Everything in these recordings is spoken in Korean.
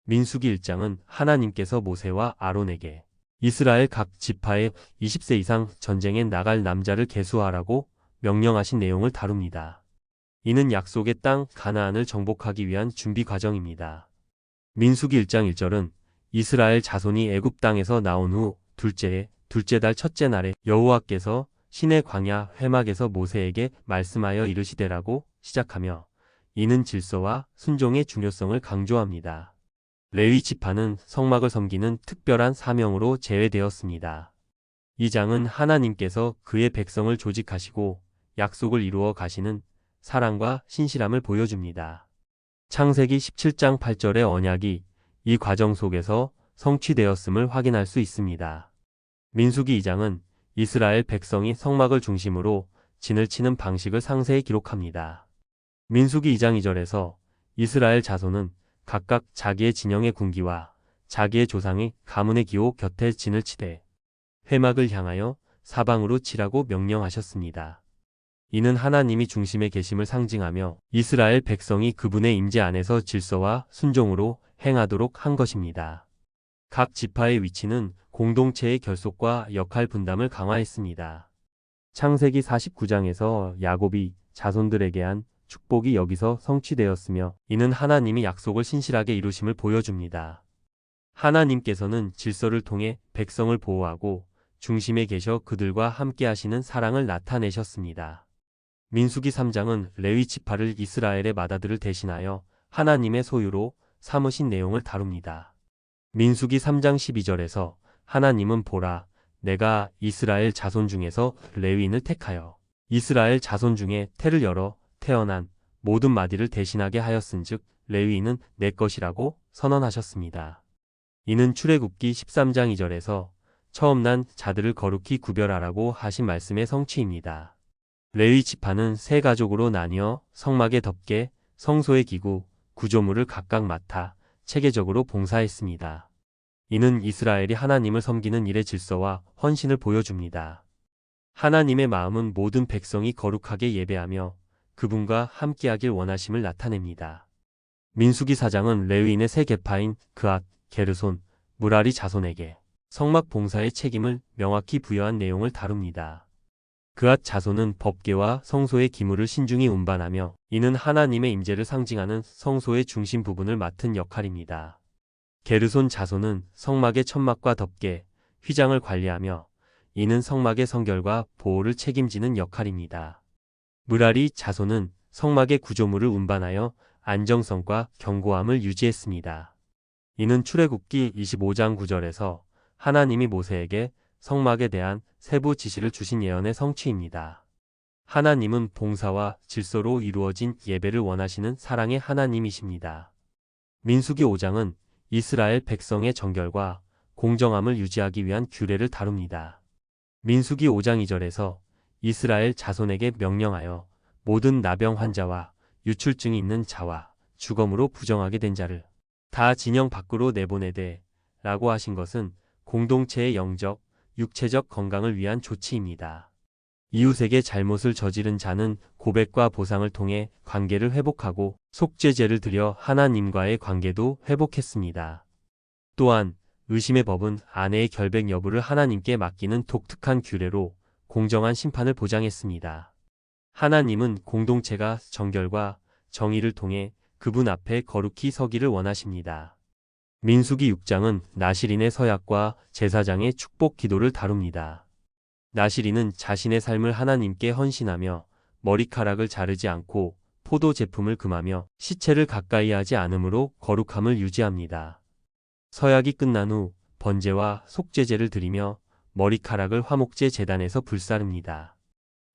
민수기 1장은 하나님께서 모세와 아론에게 이스라엘 각 지파에 20세 이상 전쟁에 나갈 남자를 계수하라고 명령하신 내용을 다룹니다. 이는 약속의 땅 가나안을 정복하기 위한 준비 과정입니다. 민수기 1장 1절은 이스라엘 자손이 애굽 땅에서 나온 후 둘째 달 첫째 날에 여호와께서 시내 광야 회막에서 모세에게 말씀하여 이르시되라고 시작하며 이는 질서와 순종의 중요성을 강조합니다. 레위 지파는 성막을 섬기는 특별한 사명으로 제외되었습니다. 이 장은 하나님께서 그의 백성을 조직하시고 약속을 이루어 가시는 사랑과 신실함을 보여줍니다. 창세기 17장 8절의 언약이 이 과정 속에서 성취되었음을 확인할 수 있습니다. 민수기 2장은 이스라엘 백성이 성막을 중심으로 진을 치는 방식을 상세히 기록합니다. 민수기 2장 2절에서 이스라엘 자손은 각각 자기의 진영의 군기와 자기의 조상의 가문의 기호 곁에 진을 치되 회막을 향하여 사방으로 치라고 명령하셨습니다. 이는 하나님이 중심에 계심을 상징하며 이스라엘 백성이 그분의 임재 안에서 질서와 순종으로 행하도록 한 것입니다. 각 지파의 위치는 공동체의 결속과 역할 분담을 강화했습니다. 창세기 49장에서 야곱이 자손들에게 한 축복이 여기서 성취되었으며 이는 하나님이 약속을 신실하게 이루심을 보여줍니다. 하나님께서는 질서를 통해 백성을 보호하고 중심에 계셔 그들과 함께 하시는 사랑을 나타내셨습니다. 민수기 3장은 레위 지파를 이스라엘의 맏아들을 대신하여 하나님의 소유로 삼으신 내용을 다룹니다. 민수기 3장 12절에서 하나님은 보라, 내가 이스라엘 자손 중에서 레위인을 택하여 이스라엘 자손 중에 태를 열어 태어난 모든 마디를 대신하게 하였은즉 레위인은 내 것이라고 선언하셨습니다. 이는 출애굽기 13장 2절에서 처음 난 자들을 거룩히 구별하라고 하신 말씀의 성취입니다. 레위 지파는 세 가족으로 나뉘어 성막의 덮개, 성소의 기구, 구조물을 각각 맡아 체계적으로 봉사했습니다. 이는 이스라엘이 하나님을 섬기는 일의 질서와 헌신을 보여줍니다. 하나님의 마음은 모든 백성이 거룩하게 예배하며 그분과 함께하길 원하심을 나타냅니다. 민수기 4장은 레위인의 세 계파인 그앗, 게르손, 무라리 자손에게 성막 봉사의 책임을 명확히 부여한 내용을 다룹니다. 그앗 자손은 법궤와 성소의 기물을 신중히 운반하며 이는 하나님의 임재를 상징하는 성소의 중심 부분을 맡은 역할입니다. 게르손 자손은 성막의 천막과 덮개, 휘장을 관리하며 이는 성막의 성결과 보호를 책임지는 역할입니다. 무라리 자손은 성막의 구조물을 운반하여 안정성과 견고함을 유지했습니다. 이는 출애굽기 25장 9절에서 하나님이 모세에게 성막에 대한 세부 지시를 주신 예언의 성취입니다. 하나님은 봉사와 질서로 이루어진 예배를 원하시는 사랑의 하나님이십니다. 민수기 5장은 이스라엘 백성의 정결과 공정함을 유지하기 위한 규례를 다룹니다. 민수기 5장 2절에서 이스라엘 자손에게 명령하여 모든 나병 환자와 유출증이 있는 자와 주검으로 부정하게 된 자를 다 진영 밖으로 내보내되 라고 하신 것은 공동체의 영적, 육체적 건강을 위한 조치입니다. 이웃에게 잘못을 저지른 자는 고백과 보상을 통해 관계를 회복하고 속죄제를 드려 하나님과의 관계도 회복했습니다. 또한 의심의 법은 아내의 결백 여부를 하나님께 맡기는 독특한 규례로 공정한 심판을 보장했습니다. 하나님은 공동체가 정결과 정의를 통해 그분 앞에 거룩히 서기를 원하십니다. 민수기 6장은 나실인의 서약과 제사장의 축복 기도를 다룹니다. 나실인은 자신의 삶을 하나님께 헌신하며 머리카락을 자르지 않고 포도 제품을 금하며 시체를 가까이 하지 않으므로 거룩함을 유지합니다. 서약이 끝난 후 번제와 속죄제를 드리며 머리카락을 화목제 제단에서 불사릅니다.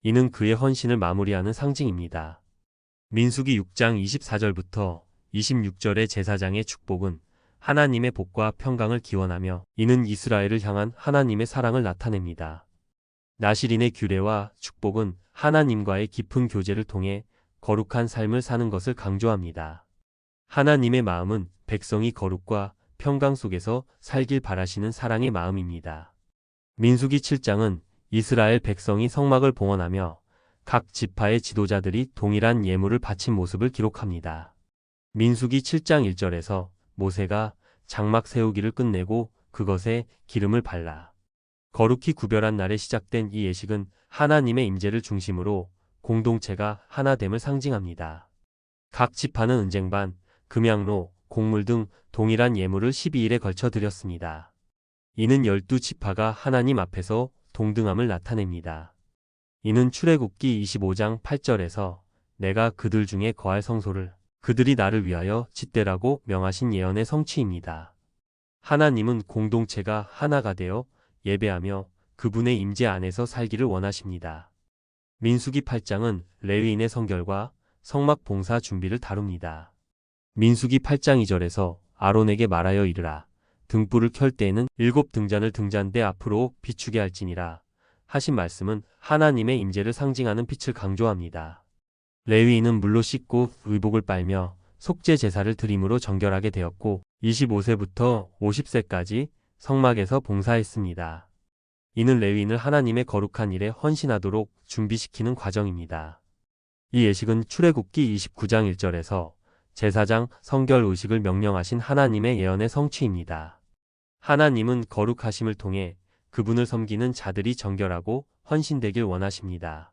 이는 그의 헌신을 마무리하는 상징입니다. 민수기 6장 24절부터 26절의 제사장의 축복은 하나님의 복과 평강을 기원하며 이는 이스라엘을 향한 하나님의 사랑을 나타냅니다. 나실인의 규례와 축복은 하나님과의 깊은 교제를 통해 거룩한 삶을 사는 것을 강조합니다. 하나님의 마음은 백성이 거룩과 평강 속에서 살길 바라시는 사랑의 마음입니다. 민수기 7장은 이스라엘 백성이 성막을 봉헌하며 각 지파의 지도자들이 동일한 예물을 바친 모습을 기록합니다. 민수기 7장 1절에서 모세가 장막 세우기를 끝내고 그것에 기름을 발라 거룩히 구별한 날에 시작된 이 예식은 하나님의 임재를 중심으로 공동체가 하나됨을 상징합니다. 각 지파는 은쟁반, 금양로, 곡물 등 동일한 예물을 12일에 걸쳐 드렸습니다. 이는 12지파가 하나님 앞에서 동등함을 나타냅니다. 이는 출애굽기 25장 8절에서 내가 그들 중에 거할 성소를 그들이 나를 위하여 짓되라고 명하신 예언의 성취입니다. 하나님은 공동체가 하나가 되어 예배하며 그분의 임재 안에서 살기를 원하십니다. 민수기 8장은 레위인의 성결과 성막 봉사 준비를 다룹니다. 민수기 8장 2절에서 아론에게 말하여 이르라. 등불을 켤 때에는 7등잔을 등잔대 앞으로 비추게 할지니라 하신 말씀은 하나님의 임재를 상징하는 빛을 강조합니다. 레위인은 물로 씻고 의복을 빨며 속죄 제사를 드림으로 정결하게 되었고 25세부터 50세까지 성막에서 봉사했습니다. 이는 레위인을 하나님의 거룩한 일에 헌신하도록 준비시키는 과정입니다. 이 예식은 출애굽기 29장 1절에서 제사장 성결 의식을 명령하신 하나님의 예언의 성취입니다. 하나님은 거룩하심을 통해 그분을 섬기는 자들이 정결하고 헌신되길 원하십니다.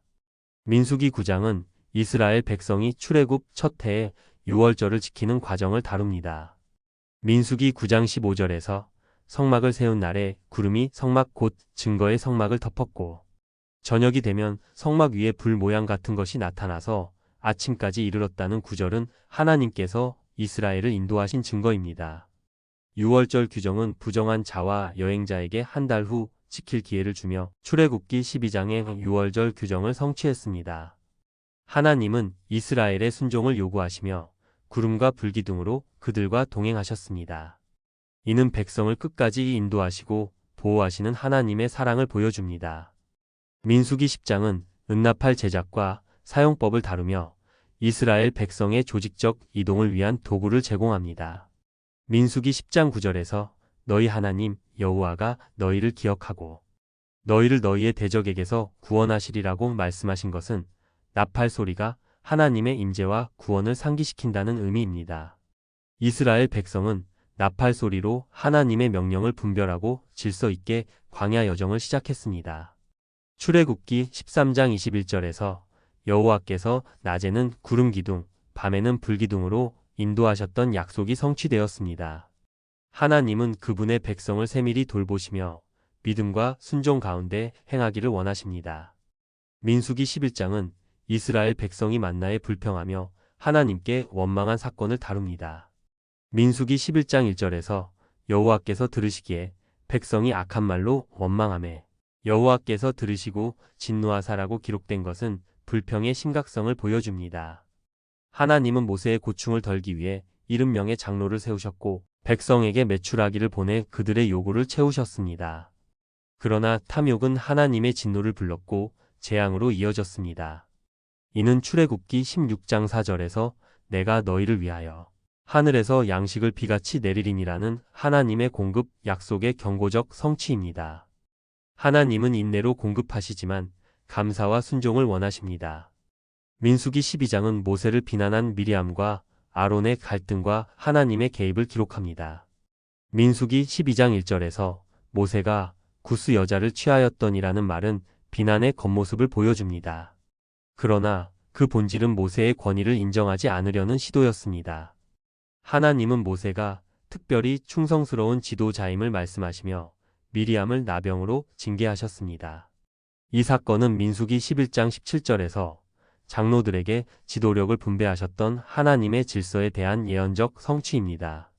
민수기 9장은 이스라엘 백성이 출애굽 첫 해에 유월절을 지키는 과정을 다룹니다. 민수기 9장 15절에서 성막을 세운 날에 구름이 성막 곧 증거의 성막을 덮었고 저녁이 되면 성막 위에 불 모양 같은 것이 나타나서 아침까지 이르렀다는 구절은 하나님께서 이스라엘을 인도하신 증거입니다. 유월절 규정은 부정한 자와 여행자에게 한 달 후 지킬 기회를 주며 출애굽기 12장의 유월절 규정을 성취했습니다. 하나님은 이스라엘의 순종을 요구하시며 구름과 불기둥으로 그들과 동행하셨습니다. 이는 백성을 끝까지 인도하시고 보호하시는 하나님의 사랑을 보여줍니다. 민수기 10장은 은나팔 제작과 사용법을 다루며 이스라엘 백성의 조직적 이동을 위한 도구를 제공합니다. 민수기 10장 9절에서 너희 하나님 여호와가 너희를 기억하고 너희를 너희의 대적에게서 구원하시리라고 말씀하신 것은 나팔 소리가 하나님의 임재와 구원을 상기시킨다는 의미입니다. 이스라엘 백성은 나팔 소리로 하나님의 명령을 분별하고 질서 있게 광야 여정을 시작했습니다. 출애굽기 13장 21절에서 여호와께서 낮에는 구름 기둥, 밤에는 불기둥으로 인도하셨던 약속이 성취되었습니다. 하나님은 그분의 백성을 세밀히 돌보시며 믿음과 순종 가운데 행하기를 원하십니다. 민수기 11장은 이스라엘 백성이 만나에 불평하며 하나님께 원망한 사건을 다룹니다. 민수기 11장 1절에서 여호와께서 들으시기에 백성이 악한 말로 원망하매 여호와께서 들으시고 진노하사라고 기록된 것은 불평의 심각성을 보여줍니다. 하나님은 모세의 고충을 덜기 위해 70명의 장로를 세우셨고 백성에게 메추라기를 보내 그들의 요구를 채우셨습니다. 그러나 탐욕은 하나님의 진노를 불렀고 재앙으로 이어졌습니다. 이는 출애굽기 16장 4절에서 내가 너희를 위하여 하늘에서 양식을 비같이 내리리니라는 하나님의 공급 약속의 경고적 성취입니다. 하나님은 인내로 공급하시지만 감사와 순종을 원하십니다. 민수기 12장은 모세를 비난한 미리암과 아론의 갈등과 하나님의 개입을 기록합니다. 민수기 12장 1절에서 모세가 구스 여자를 취하였더니라는 말은 비난의 겉모습을 보여줍니다. 그러나 그 본질은 모세의 권위를 인정하지 않으려는 시도였습니다. 하나님은 모세가 특별히 충성스러운 지도자임을 말씀하시며 미리암을 나병으로 징계하셨습니다. 이 사건은 민수기 11장 17절에서 장로들에게 지도력을 분배하셨던 하나님의 질서에 대한 예언적 성취입니다.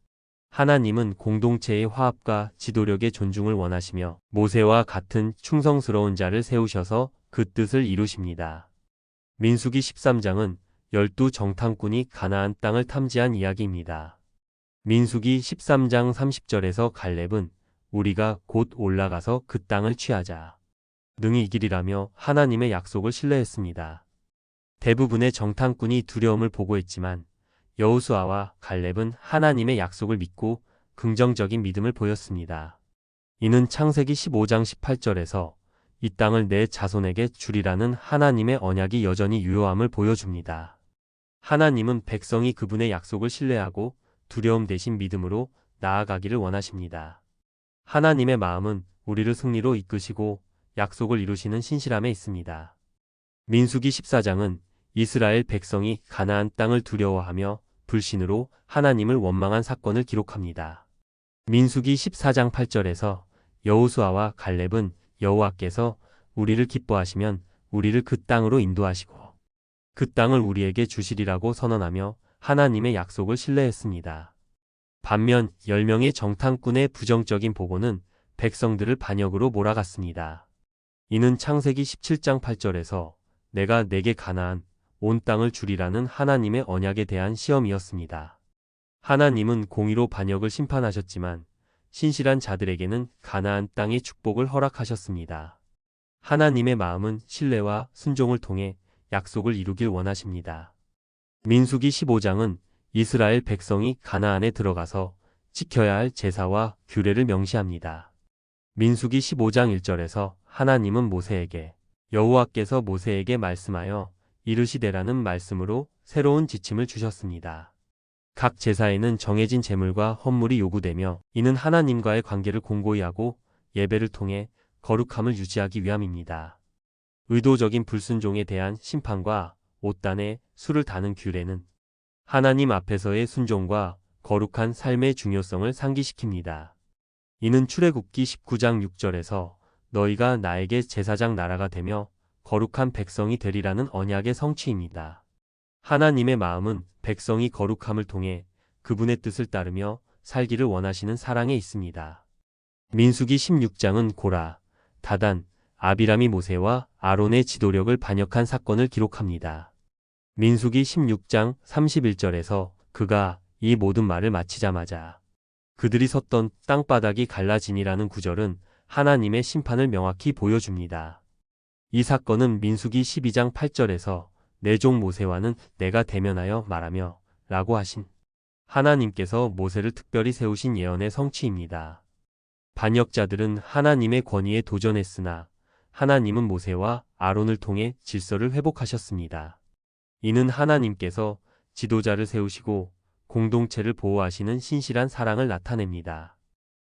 하나님은 공동체의 화합과 지도력의 존중을 원하시며 모세와 같은 충성스러운 자를 세우셔서 그 뜻을 이루십니다. 민수기 13장은 12 정탐꾼이 가나안 땅을 탐지한 이야기입니다. 민수기 13장 30절에서 갈렙은 우리가 곧 올라가서 그 땅을 취하자 능히 이기리라며 하나님의 약속을 신뢰했습니다. 대부분의 정탐꾼이 두려움을 보고했지만 여호수아와 갈렙은 하나님의 약속을 믿고 긍정적인 믿음을 보였습니다. 이는 창세기 15장 18절에서 이 땅을 내 자손에게 주리라는 하나님의 언약이 여전히 유효함을 보여줍니다. 하나님은 백성이 그분의 약속을 신뢰하고 두려움 대신 믿음으로 나아가기를 원하십니다. 하나님의 마음은 우리를 승리로 이끄시고 약속을 이루시는 신실함에 있습니다. 민수기 14장은 이스라엘 백성이 가나안 땅을 두려워하며 불신으로 하나님을 원망한 사건을 기록합니다. 민수기 14장 8절에서 여호수아와 갈렙은 여호와께서 우리를 기뻐하시면 우리를 그 땅으로 인도하시고 그 땅을 우리에게 주시리라고 선언하며 하나님의 약속을 신뢰했습니다. 반면 10명의 정탐꾼의 부정적인 보고는 백성들을 반역으로 몰아갔습니다. 이는 창세기 17장 8절에서 내가 내게 가나안 온 땅을 주리라는 하나님의 언약에 대한 시험이었습니다. 하나님은 공의로 반역을 심판하셨지만 신실한 자들에게는 가나안 땅의 축복을 허락하셨습니다. 하나님의 마음은 신뢰와 순종을 통해 약속을 이루길 원하십니다. 민수기 15장은 이스라엘 백성이 가나안에 들어가서 지켜야 할 제사와 규례를 명시합니다. 민수기 15장 1절에서 하나님은 모세에게 여호와께서 모세에게 말씀하여 이르시되라는 말씀으로 새로운 지침을 주셨습니다. 각 제사에는 정해진 제물과 헌물이 요구되며 이는 하나님과의 관계를 공고히 하고 예배를 통해 거룩함을 유지하기 위함입니다. 의도적인 불순종에 대한 심판과 옷단에 술을 다는 규례는 하나님 앞에서의 순종과 거룩한 삶의 중요성을 상기시킵니다. 이는 출애굽기 19장 6절에서 너희가 나에게 제사장 나라가 되며 거룩한 백성이 되리라는 언약의 성취입니다. 하나님의 마음은 백성이 거룩함을 통해 그분의 뜻을 따르며 살기를 원하시는 사랑에 있습니다. 민수기 16장은 고라, 다단, 아비람이 모세와 아론의 지도력을 반역한 사건을 기록합니다. 민수기 16장 31절에서 그가 이 모든 말을 마치자마자 그들이 섰던 땅바닥이 갈라지니라는 구절은 하나님의 심판을 명확히 보여줍니다. 이 사건은 민수기 12장 8절에서 내 종 모세와는 내가 대면하여 말하며 라고 하신 하나님께서 모세를 특별히 세우신 예언의 성취입니다. 반역자들은 하나님의 권위에 도전했으나 하나님은 모세와 아론을 통해 질서를 회복하셨습니다. 이는 하나님께서 지도자를 세우시고 공동체를 보호하시는 신실한 사랑을 나타냅니다.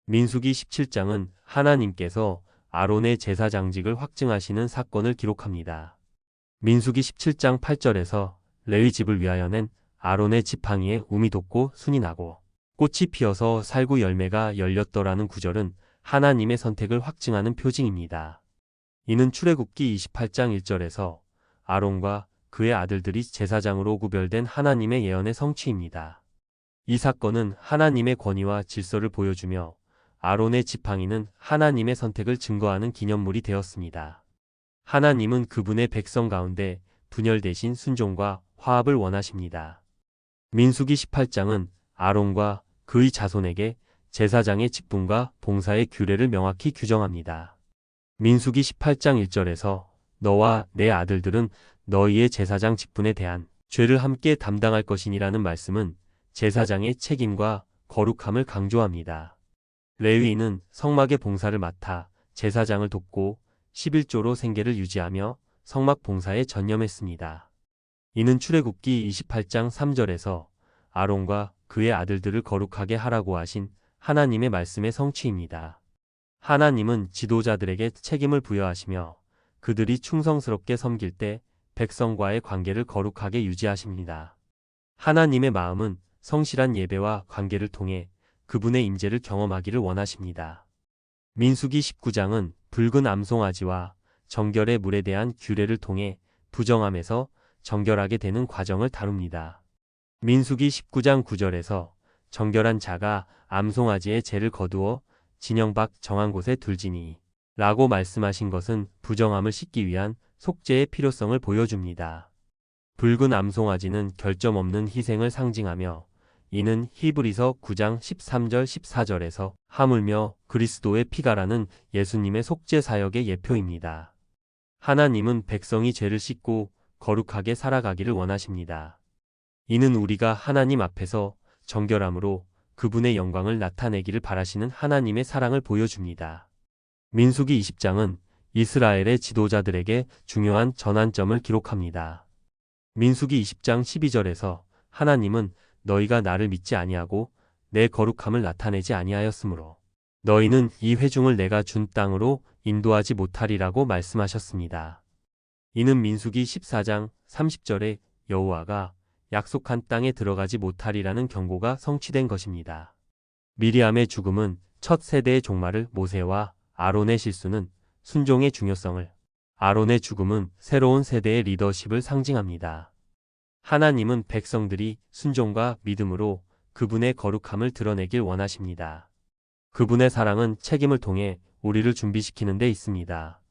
민수기 17장은 하나님께서 아론의 제사장직을 확증하시는 사건을 기록합니다. 민수기 17장 8절에서 레위 집을 위하여 낸 아론의 지팡이에 움이 돋고 순이 나고 꽃이 피어서 살구 열매가 열렸더라는 구절은 하나님의 선택을 확증하는 표징입니다. 이는 출애굽기 28장 1절에서 아론과 그의 아들들이 제사장으로 구별된 하나님의 예언의 성취입니다. 이 사건은 하나님의 권위와 질서를 보여주며 아론의 지팡이는 하나님의 선택을 증거하는 기념물이 되었습니다. 하나님은 그분의 백성 가운데 분열되신 순종과 화합을 원하십니다. 민수기 18장은 아론과 그의 자손에게 제사장의 직분과 봉사의 규례를 명확히 규정합니다. 민수기 18장 1절에서 너와 내 아들들은 너희의 제사장 직분에 대한 죄를 함께 담당할 것이니라는 말씀은 제사장의 책임과 거룩함을 강조합니다. 레위인은 성막의 봉사를 맡아 제사장을 돕고 11조로 생계를 유지하며 성막 봉사에 전념했습니다. 이는 출애굽기 28장 3절에서 아론과 그의 아들들을 거룩하게 하라고 하신 하나님의 말씀의 성취입니다. 하나님은 지도자들에게 책임을 부여하시며 그들이 충성스럽게 섬길 때 백성과의 관계를 거룩하게 유지하십니다. 하나님의 마음은 성실한 예배와 관계를 통해 그분의 임재를 경험하기를 원하십니다. 민수기 19장은 붉은 암송아지와 정결의 물에 대한 규례를 통해 부정함에서 정결하게 되는 과정을 다룹니다. 민수기 19장 9절에서 정결한 자가 암송아지의 죄를 거두어 진영 밖 정한 곳에 둘지니 라고 말씀하신 것은 부정함을 씻기 위한 속죄의 필요성을 보여줍니다. 붉은 암송아지는 결점 없는 희생을 상징하며 이는 히브리서 9장 13절 14절에서 하물며 그리스도의 피가라는 예수님의 속죄 사역의 예표입니다. 하나님은 백성이 죄를 씻고 거룩하게 살아가기를 원하십니다. 이는 우리가 하나님 앞에서 정결함으로 그분의 영광을 나타내기를 바라시는 하나님의 사랑을 보여줍니다. 민수기 20장은 이스라엘의 지도자들에게 중요한 전환점을 기록합니다. 민수기 20장 12절에서 하나님은 너희가 나를 믿지 아니하고 내 거룩함을 나타내지 아니하였으므로 너희는 이 회중을 내가 준 땅으로 인도하지 못하리라고 말씀하셨습니다. 이는 민수기 14장 30절에 여호와가 약속한 땅에 들어가지 못하리라는 경고가 성취된 것입니다. 미리암의 죽음은 첫 세대의 종말을, 모세와 아론의 실수는 순종의 중요성을, 아론의 죽음은 새로운 세대의 리더십을 상징합니다. 하나님은 백성들이 순종과 믿음으로 그분의 거룩함을 드러내길 원하십니다. 그분의 사랑은 책임을 통해 우리를 준비시키는 데 있습니다.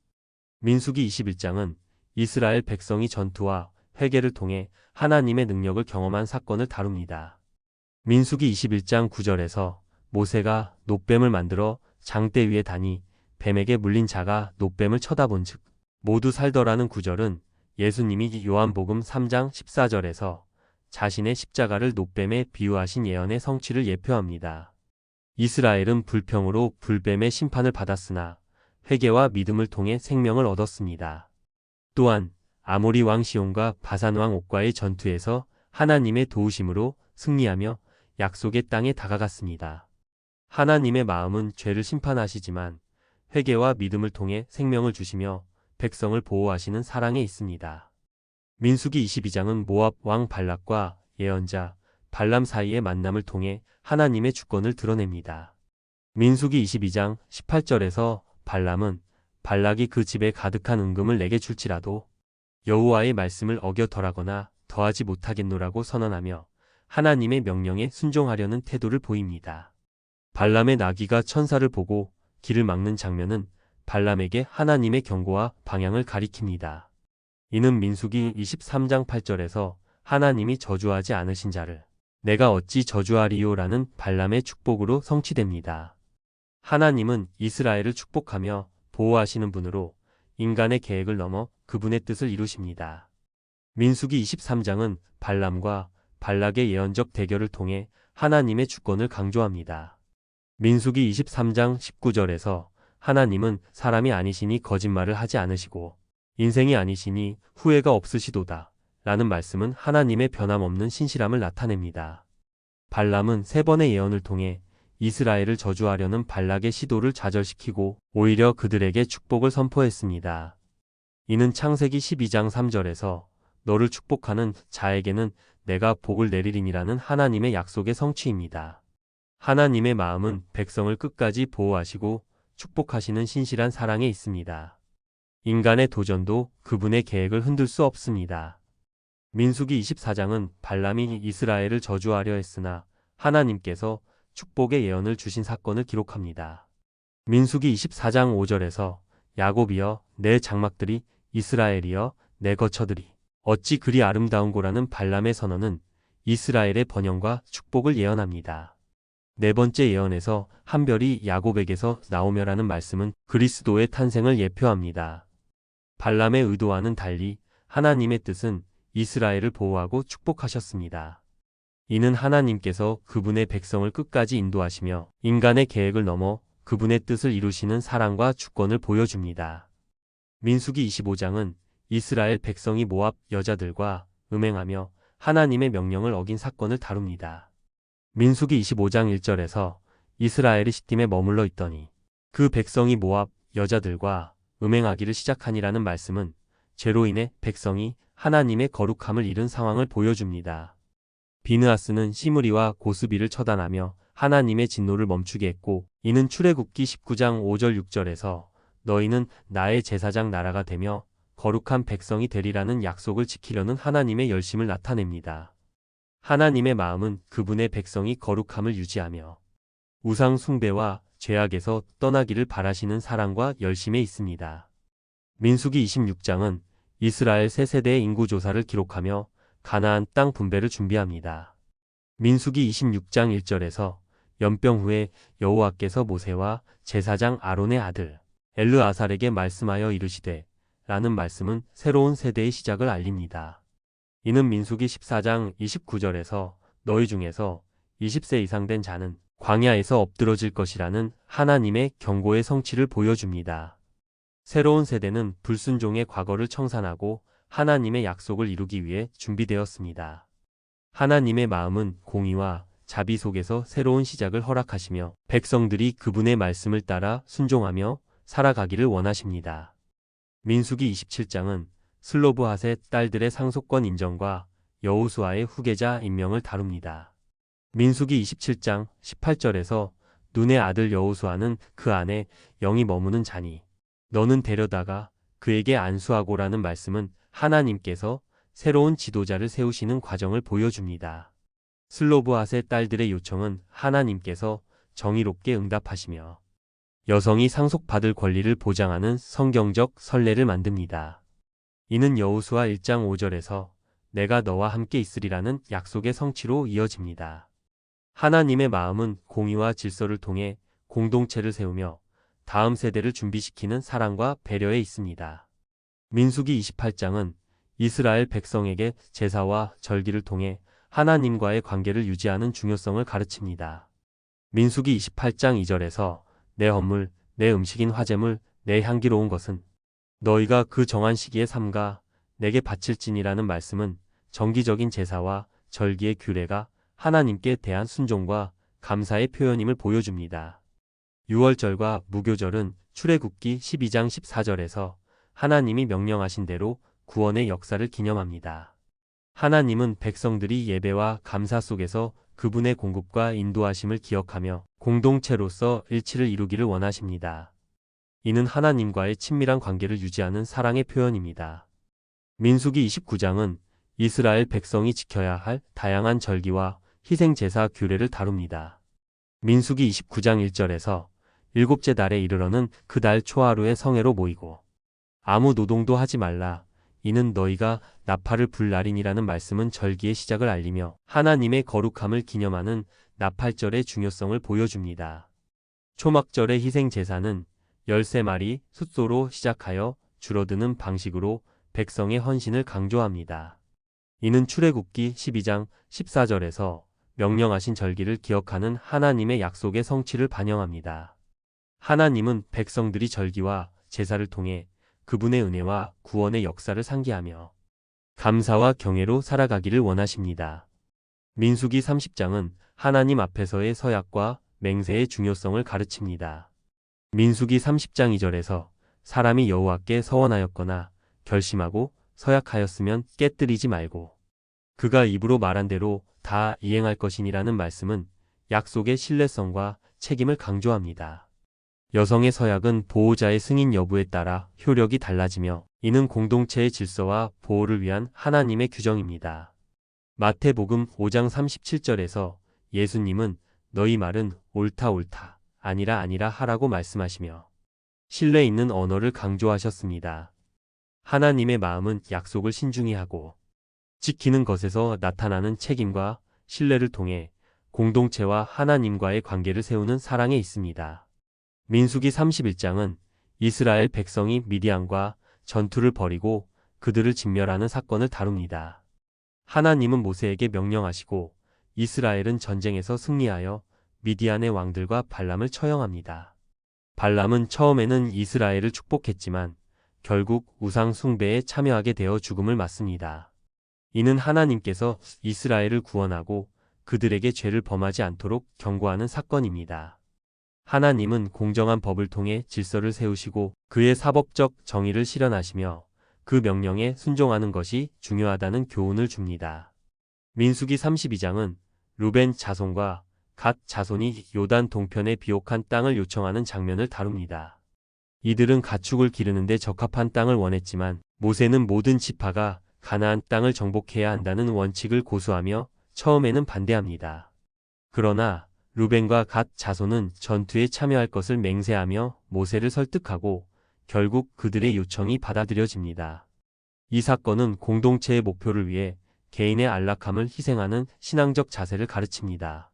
민수기 21장은 이스라엘 백성이 전투와 회개를 통해 하나님의 능력을 경험한 사건을 다룹니다. 민수기 21장 9절에서 모세가 놋뱀을 만들어 장대 위에 다니 뱀에게 물린 자가 놋뱀을 쳐다본즉 모두 살더라는 구절은 예수님이 요한복음 3장 14절에서 자신의 십자가를 놋뱀에 비유하신 예언의 성취를 예표합니다. 이스라엘은 불평으로 불뱀의 심판을 받았으나 회개와 믿음을 통해 생명을 얻었습니다. 또한 아모리 왕 시온과 바산 왕 옥과의 전투에서 하나님의 도우심으로 승리하며 약속의 땅에 다가갔습니다. 하나님의 마음은 죄를 심판하시지만 회개와 믿음을 통해 생명을 주시며 백성을 보호하시는 사랑에 있습니다. 민수기 22장은 모압 왕 발락과 예언자 발람 사이의 만남을 통해 하나님의 주권을 드러냅니다. 민수기 22장 18절에서 발람은 발락이 그 집에 가득한 은금을 내게 줄지라도 여호와의 말씀을 어겨 덜하거나 더하지 못하겠노라고 선언하며 하나님의 명령에 순종하려는 태도를 보입니다. 발람의 나귀가 천사를 보고 길을 막는 장면은 발람에게 하나님의 경고와 방향을 가리킵니다. 이는 민수기 23장 8절에서 하나님이 저주하지 않으신 자를 내가 어찌 저주하리요라는 발람의 축복으로 성취됩니다. 하나님은 이스라엘을 축복하며 보호하시는 분으로 인간의 계획을 넘어 그분의 뜻을 이루십니다. 민수기 23장은 발람과 발락의 예언적 대결을 통해 하나님의 주권을 강조합니다. 민수기 23장 19절에서 하나님은 사람이 아니시니 거짓말을 하지 않으시고 인생이 아니시니 후회가 없으시도다 라는 말씀은 하나님의 변함없는 신실함을 나타냅니다. 발람은 3번의 예언을 통해 이스라엘을 저주하려는 발락의 시도를 좌절시키고 오히려 그들에게 축복을 선포했습니다. 이는 창세기 12장 3절에서 너를 축복하는 자에게는 내가 복을 내리리니라는 하나님의 약속의 성취입니다. 하나님의 마음은 백성을 끝까지 보호하시고 축복하시는 신실한 사랑에 있습니다. 인간의 도전도 그분의 계획을 흔들 수 없습니다. 민수기 24장은 발람이 이스라엘을 저주하려 했으나 하나님께서 축복의 예언을 주신 사건을 기록합니다. 민수기 24장 5절에서 야곱이여 내 장막들이 이스라엘이여 내 거처들이 어찌 그리 아름다운고라는 발람의 선언은 이스라엘의 번영과 축복을 예언합니다. 4번째 예언에서 한 별이 야곱에게서 나오며라는 말씀은 그리스도의 탄생을 예표합니다. 발람의 의도와는 달리 하나님의 뜻은 이스라엘을 보호하고 축복하셨습니다. 이는 하나님께서 그분의 백성을 끝까지 인도하시며 인간의 계획을 넘어 그분의 뜻을 이루시는 사랑과 주권을 보여줍니다. 민수기 25장은 이스라엘 백성이 모압 여자들과 음행하며 하나님의 명령을 어긴 사건을 다룹니다. 민수기 25장 1절에서 이스라엘이 시딤에 머물러 있더니 그 백성이 모압 여자들과 음행하기를 시작하니라는 말씀은 죄로 인해 백성이 하나님의 거룩함을 잃은 상황을 보여줍니다. 비느하스는 시므리와 고스비를 처단하며 하나님의 진노를 멈추게 했고 이는 출애굽기 19장 5절 6절에서 너희는 나의 제사장 나라가 되며 거룩한 백성이 되리라는 약속을 지키려는 하나님의 열심을 나타냅니다. 하나님의 마음은 그분의 백성이 거룩함을 유지하며 우상 숭배와 죄악에서 떠나기를 바라시는 사랑과 열심에 있습니다. 민수기 26장은 이스라엘 새 세대의 인구조사를 기록하며 가나안 땅 분배를 준비합니다. 민수기 26장 1절에서 연병 후에 여호와께서 모세와 제사장 아론의 아들 엘르아살에게 말씀하여 이르시되 라는 말씀은 새로운 세대의 시작을 알립니다. 이는 민수기 14장 29절에서 너희 중에서 20세 이상 된 자는 광야에서 엎드러질 것이라는 하나님의 경고의 성취를 보여줍니다. 새로운 세대는 불순종의 과거를 청산하고 하나님의 약속을 이루기 위해 준비되었습니다. 하나님의 마음은 공의와 자비 속에서 새로운 시작을 허락하시며 백성들이 그분의 말씀을 따라 순종하며 살아가기를 원하십니다. 민수기 27장은 슬로브핫의 딸들의 상속권 인정과 여호수아의 후계자 임명을 다룹니다. 민수기 27장 18절에서 눈의 아들 여호수아는 그 안에 영이 머무는 자니 너는 데려다가 그에게 안수하고라는 말씀은 하나님께서 새로운 지도자를 세우시는 과정을 보여줍니다. 슬로브핫의 딸들의 요청은 하나님께서 정의롭게 응답하시며 여성이 상속받을 권리를 보장하는 성경적 선례를 만듭니다. 이는 여호수아 1장 5절에서 내가 너와 함께 있으리라는 약속의 성취로 이어집니다. 하나님의 마음은 공의와 질서를 통해 공동체를 세우며 다음 세대를 준비시키는 사랑과 배려에 있습니다. 민수기 28장은 이스라엘 백성에게 제사와 절기를 통해 하나님과의 관계를 유지하는 중요성을 가르칩니다. 민수기 28장 2절에서 내 헌물, 내 음식인 화제물, 내 향기로운 것은 너희가 그 정한 시기에 삼가 내게 바칠지니라는 말씀은 정기적인 제사와 절기의 규례가 하나님께 대한 순종과 감사의 표현임을 보여줍니다. 유월절과 무교절은 출애굽기 12장 14절에서 하나님이 명령하신 대로 구원의 역사를 기념합니다. 하나님은 백성들이 예배와 감사 속에서 그분의 공급과 인도하심을 기억하며 공동체로서 일치를 이루기를 원하십니다. 이는 하나님과의 친밀한 관계를 유지하는 사랑의 표현입니다. 민수기 29장은 이스라엘 백성이 지켜야 할 다양한 절기와 희생제사 규례를 다룹니다. 민수기 29장 1절에서 일곱째 달에 이르러는 그 달 초하루에 성회로 모이고 아무 노동도 하지 말라. 이는 너희가 나팔을 불 날이니라는 말씀은 절기의 시작을 알리며 하나님의 거룩함을 기념하는 나팔절의 중요성을 보여줍니다. 초막절의 희생제사는 13마리 숫소로 시작하여 줄어드는 방식으로 백성의 헌신을 강조합니다. 이는 출애굽기 12장 14절에서 명령하신 절기를 기억하는 하나님의 약속의 성취를 반영합니다. 하나님은 백성들이 절기와 제사를 통해 그분의 은혜와 구원의 역사를 상기하며 감사와 경외로 살아가기를 원하십니다. 민수기 30장은 하나님 앞에서의 서약과 맹세의 중요성을 가르칩니다. 민수기 30장 2절에서 사람이 여호와께 서원하였거나 결심하고 서약하였으면 깨뜨리지 말고 그가 입으로 말한 대로 다 이행할 것이니라는 말씀은 약속의 신뢰성과 책임을 강조합니다. 여성의 서약은 보호자의 승인 여부에 따라 효력이 달라지며 이는 공동체의 질서와 보호를 위한 하나님의 규정입니다. 마태복음 5장 37절에서 예수님은 너희 말은 옳다 옳다 아니라 아니라 하라고 말씀하시며 신뢰 있는 언어를 강조하셨습니다. 하나님의 마음은 약속을 신중히 하고 지키는 것에서 나타나는 책임과 신뢰를 통해 공동체와 하나님과의 관계를 세우는 사랑에 있습니다. 민수기 31장은 이스라엘 백성이 미디안과 전투를 벌이고 그들을 진멸하는 사건을 다룹니다. 하나님은 모세에게 명령하시고 이스라엘은 전쟁에서 승리하여 미디안의 왕들과 발람을 처형합니다. 발람은 처음에는 이스라엘을 축복했지만 결국 우상 숭배에 참여하게 되어 죽음을 맞습니다. 이는 하나님께서 이스라엘을 구원하고 그들에게 죄를 범하지 않도록 경고하는 사건입니다. 하나님은 공정한 법을 통해 질서를 세우시고 그의 사법적 정의를 실현하시며 그 명령에 순종하는 것이 중요하다는 교훈을 줍니다. 민수기 32장은 루벤 자손과 갓 자손이 요단 동편의 비옥한 땅을 요청하는 장면을 다룹니다. 이들은 가축을 기르는데 적합한 땅을 원했지만 모세는 모든 지파가 가나안 땅을 정복해야 한다는 원칙을 고수하며 처음에는 반대합니다. 그러나 루벤과 갓 자손은 전투에 참여할 것을 맹세하며 모세를 설득하고 결국 그들의 요청이 받아들여집니다. 이 사건은 공동체의 목표를 위해 개인의 안락함을 희생하는 신앙적 자세를 가르칩니다.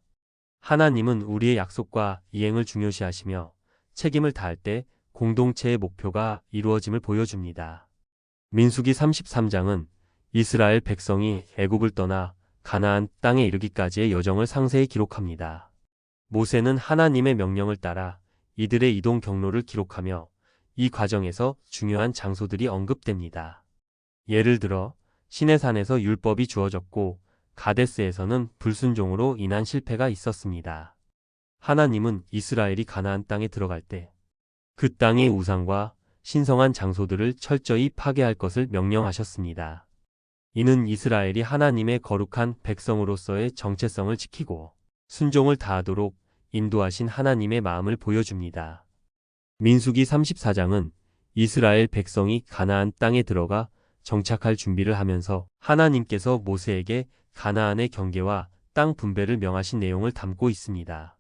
하나님은 우리의 약속과 이행을 중요시하시며 책임을 다할 때 공동체의 목표가 이루어짐을 보여줍니다. 민수기 33장은 이스라엘 백성이 애굽을 떠나 가나안 땅에 이르기까지의 여정을 상세히 기록합니다. 모세는 하나님의 명령을 따라 이들의 이동 경로를 기록하며 이 과정에서 중요한 장소들이 언급됩니다. 예를 들어 시내산에서 율법이 주어졌고 가데스에서는 불순종으로 인한 실패가 있었습니다. 하나님은 이스라엘이 가나안 땅에 들어갈 때 그 땅의 우상과 신성한 장소들을 철저히 파괴할 것을 명령하셨습니다. 이는 이스라엘이 하나님의 거룩한 백성으로서의 정체성을 지키고 순종을 다하도록 인도하신 하나님의 마음을 보여줍니다. 민수기 34장은 이스라엘 백성이 가나안 땅에 들어가 정착할 준비를 하면서 하나님께서 모세에게 가나안의 경계와 땅 분배를 명하신 내용을 담고 있습니다.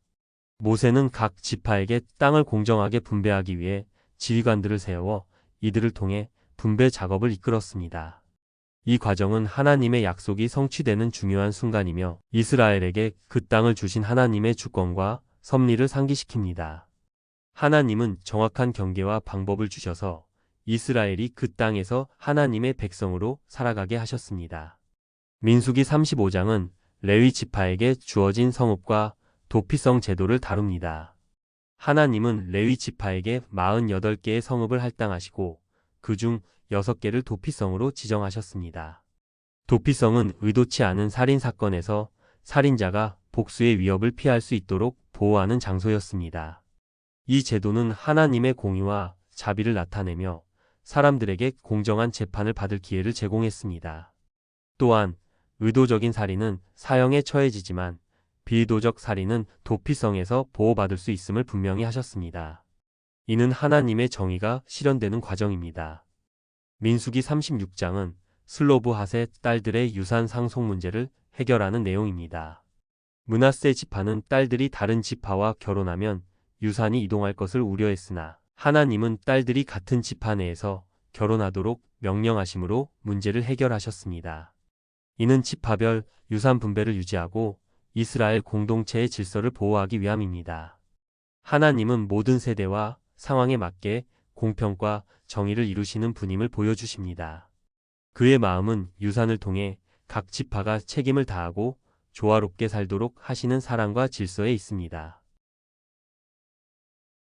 모세는 각 지파에게 땅을 공정하게 분배하기 위해 지휘관들을 세워 이들을 통해 분배 작업을 이끌었습니다. 이 과정은 하나님의 약속이 성취되는 중요한 순간이며 이스라엘에게 그 땅을 주신 하나님의 주권과 섭리를 상기시킵니다. 하나님은 정확한 경계와 방법을 주셔서 이스라엘이 그 땅에서 하나님의 백성으로 살아가게 하셨습니다. 민수기 35장은 레위 지파에게 주어진 성읍과 도피성 제도를 다룹니다. 하나님은 레위 지파에게 48개의 성읍을 할당하시고 그중 6개를 도피성으로 지정하셨습니다. 도피성은 의도치 않은 살인 사건에서 살인자가 복수의 위협을 피할 수 있도록 보호하는 장소였습니다. 이 제도는 하나님의 공의와 자비를 나타내며 사람들에게 공정한 재판을 받을 기회를 제공했습니다. 또한 의도적인 살인은 사형에 처해지지만 비의도적 살인은 도피성에서 보호받을 수 있음을 분명히 하셨습니다. 이는 하나님의 정의가 실현되는 과정입니다. 민수기 36장은 슬로브핫의 딸들의 유산 상속 문제를 해결하는 내용입니다. 므낫세 지파는 딸들이 다른 지파와 결혼하면 유산이 이동할 것을 우려했으나 하나님은 딸들이 같은 지파 내에서 결혼하도록 명령하심으로 문제를 해결하셨습니다. 이는 지파별 유산 분배를 유지하고 이스라엘 공동체의 질서를 보호하기 위함입니다. 하나님은 모든 세대와 상황에 맞게 공평과 정의를 이루시는 분임을 보여주십니다. 그의 마음은 유산을 통해 각 지파가 책임을 다하고 조화롭게 살도록 하시는 사랑과 질서에 있습니다.